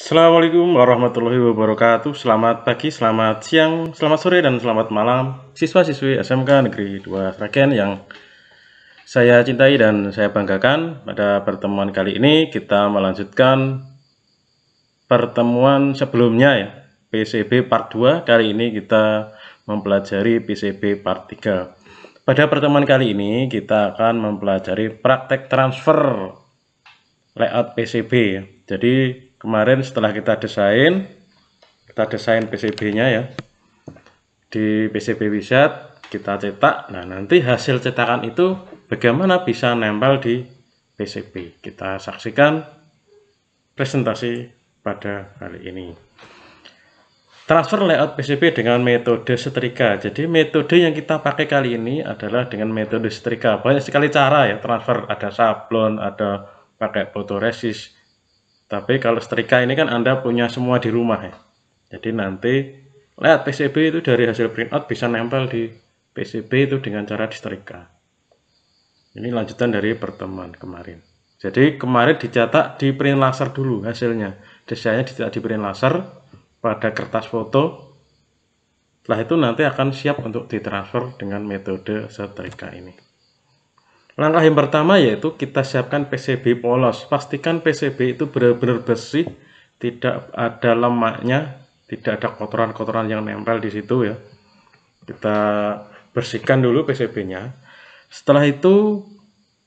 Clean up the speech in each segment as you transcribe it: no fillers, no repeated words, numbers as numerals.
Assalamualaikum warahmatullahi wabarakatuh. Selamat pagi, selamat siang, selamat sore, dan selamat malam siswa-siswi SMK Negeri 2 Sragen yang saya cintai dan saya banggakan. Pada pertemuan kali ini kita melanjutkan pertemuan sebelumnya ya, PCB part 2. Kali ini kita mempelajari PCB part 3. Pada pertemuan kali ini kita akan mempelajari praktek transfer layout PCB ya. Jadi kemarin setelah kita desain PCB-nya ya di PCB Wizard, kita cetak. Nah, nanti hasil cetakan itu bagaimana bisa nempel di PCB. Kita saksikan presentasi pada kali ini. Transfer layout PCB dengan metode setrika. Jadi metode yang kita pakai kali ini adalah dengan metode setrika. Banyak sekali cara ya transfer, ada sablon, ada pakai fotoresist. Tapi kalau setrika ini kan Anda punya semua di rumah ya. Jadi nanti layout PCB itu dari hasil printout bisa nempel di PCB itu dengan cara disetrika. Ini lanjutan dari pertemuan kemarin. Jadi kemarin dicetak di print laser dulu hasilnya. Desainnya dicetak di print laser pada kertas foto. Setelah itu nanti akan siap untuk ditransfer dengan metode setrika ini. Langkah yang pertama yaitu kita siapkan PCB polos. Pastikan PCB itu benar-benar bersih, tidak ada lemaknya, tidak ada kotoran-kotoran yang nempel di situ ya. Kita bersihkan dulu PCB-nya. Setelah itu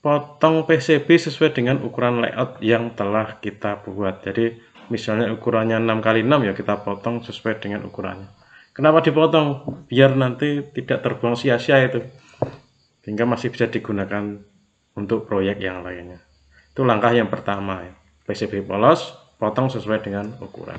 potong PCB sesuai dengan ukuran layout yang telah kita buat. Jadi misalnya ukurannya 6x6 ya, kita potong sesuai dengan ukurannya. Kenapa dipotong? Biar nanti tidak terbuang sia-sia itu, sehingga masih bisa digunakan untuk proyek yang lainnya. Itu langkah yang pertama ya. PCB polos, potong sesuai dengan ukuran.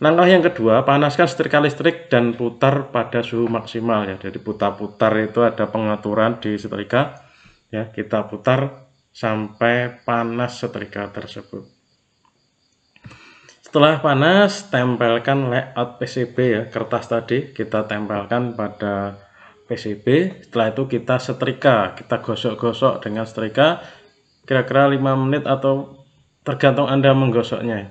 Langkah yang kedua, panaskan setrika listrik dan putar pada suhu maksimal ya. Jadi putar-putar itu ada pengaturan di setrika ya. Kita putar sampai panas setrika tersebut. Setelah panas, tempelkan layout PCB ya. Kertas tadi kita tempelkan pada PCB. Setelah itu kita setrika, kita gosok-gosok dengan setrika kira-kira 5 menit atau tergantung Anda menggosoknya.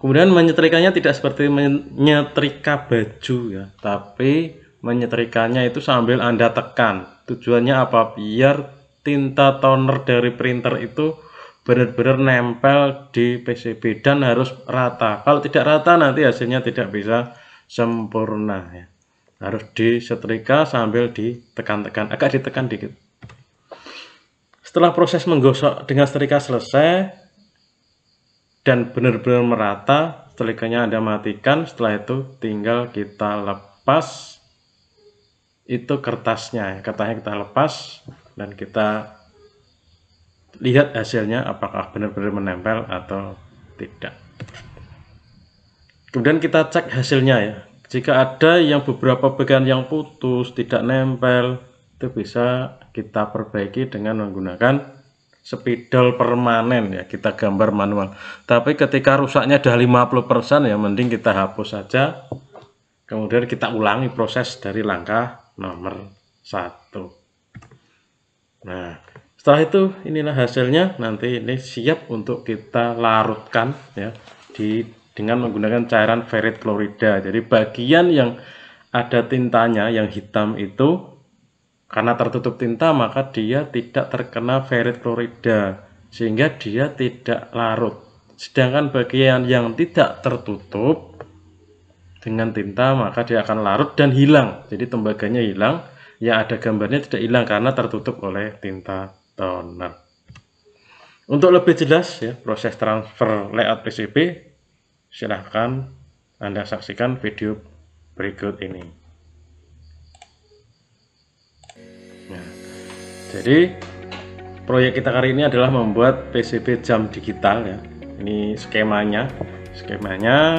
Kemudian menyetrikanya tidak seperti menyetrika baju ya, tapi menyetrikanya itu sambil Anda tekan. Tujuannya apa? Biar tinta toner dari printer itu benar-benar nempel di PCB dan harus rata. Kalau tidak rata nanti hasilnya tidak bisa sempurna ya. Harus disetrika sambil ditekan-tekan, agak ditekan dikit. Setelah proses menggosok dengan setrika selesai dan benar-benar merata, setrikanya Anda matikan. Setelah itu tinggal kita lepas itu kertasnya. Kertasnya kita lepas dan kita lihat hasilnya apakah benar-benar menempel atau tidak. Kemudian kita cek hasilnya ya. Jika ada yang beberapa bagian yang putus, tidak nempel, itu bisa kita perbaiki dengan menggunakan spidol permanen ya, kita gambar manual. Tapi ketika rusaknya sudah 50% ya, mending kita hapus saja. Kemudian kita ulangi proses dari langkah nomor 1. Nah, setelah itu inilah hasilnya. Nanti ini siap untuk kita larutkan ya dengan menggunakan cairan ferrit klorida. Jadi bagian yang ada tintanya yang hitam itu karena tertutup tinta maka dia tidak terkena ferrit klorida sehingga dia tidak larut. Sedangkan bagian yang tidak tertutup dengan tinta maka dia akan larut dan hilang. Jadi tembaganya hilang, yang ada gambarnya tidak hilang karena tertutup oleh tinta toner. Untuk lebih jelas ya proses transfer layout PCB, silahkan Anda saksikan video berikut ini. Nah, jadi proyek kita kali ini adalah membuat PCB jam digital ya. Ini skemanya.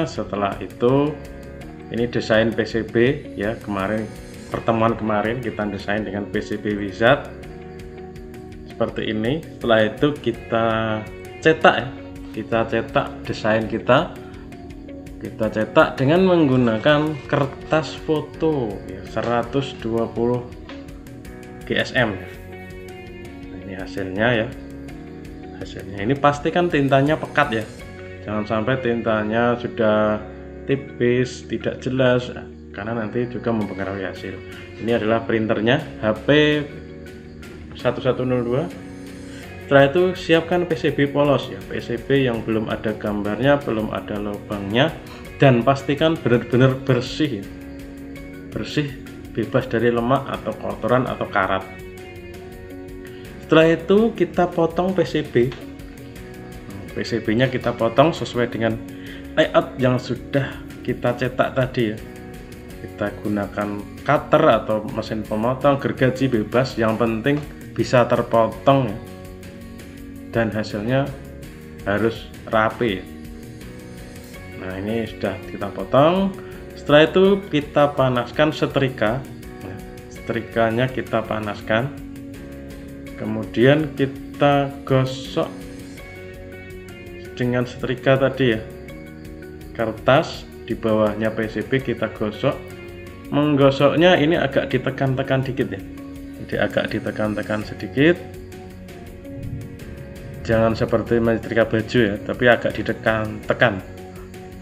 Setelah itu ini desain PCB ya. Pertemuan kemarin kita desain dengan PCB Wizard seperti ini. Setelah itu kita cetak ya. Kita cetak desain kita cetak dengan menggunakan kertas foto ya, 120 GSM. Nah, ini hasilnya ya. Ini pastikan tintanya pekat ya, Jangan sampai tintanya sudah tipis, tidak jelas, karena nanti juga mempengaruhi hasil. Ini adalah printernya HP 1102. Setelah itu siapkan PCB polos ya, PCB yang belum ada gambarnya, belum ada lubangnya, dan pastikan benar-benar bersih ya. Bersih, bebas dari lemak atau kotoran atau karat. Setelah itu kita potong PCB. PCB-nya kita potong sesuai dengan layout yang sudah kita cetak tadi ya. Kita gunakan cutter atau mesin pemotong, gergaji bebas, yang penting bisa terpotong ya. Dan hasilnya harus rapi. Nah, ini sudah kita potong. Setelah itu kita panaskan setrika. Nah, setrikanya kita panaskan. Kemudian kita gosok dengan setrika tadi ya. Kertas di bawahnya PCB kita gosok. Menggosoknya ini agak ditekan-tekan dikit ya. Jadi agak ditekan-tekan sedikit. Jangan seperti menyetrika baju ya, tapi agak ditekan-tekan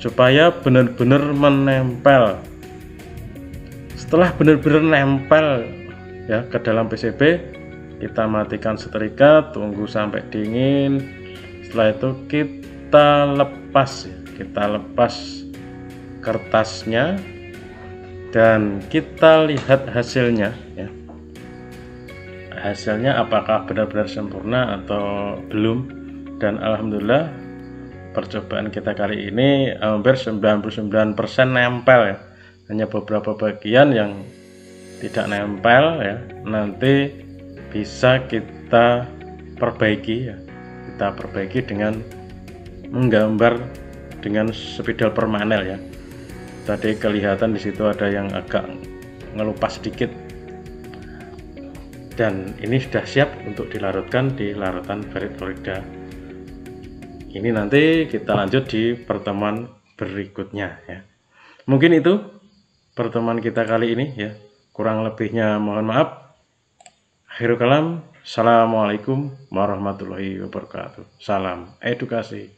supaya benar-benar menempel. Setelah benar-benar nempel ya ke dalam PCB, kita matikan setrika, tunggu sampai dingin. Setelah itu kita lepas ya, kita lepas kertasnya dan kita lihat hasilnya ya. Hasilnya apakah benar-benar sempurna atau belum. Dan alhamdulillah percobaan kita kali ini hampir 99% nempel ya. Hanya beberapa bagian yang tidak nempel ya, nanti bisa kita perbaiki ya. Kita perbaiki dengan menggambar dengan spidol permanel ya. Tadi kelihatan di situ ada yang agak ngelupas sedikit. Dan ini sudah siap untuk dilarutkan di larutan ferit klorida. Ini nanti kita lanjut di pertemuan berikutnya ya. Mungkin itu pertemuan kita kali ini ya. Kurang lebihnya mohon maaf. Akhirul kalam. Assalamualaikum warahmatullahi wabarakatuh. Salam edukasi.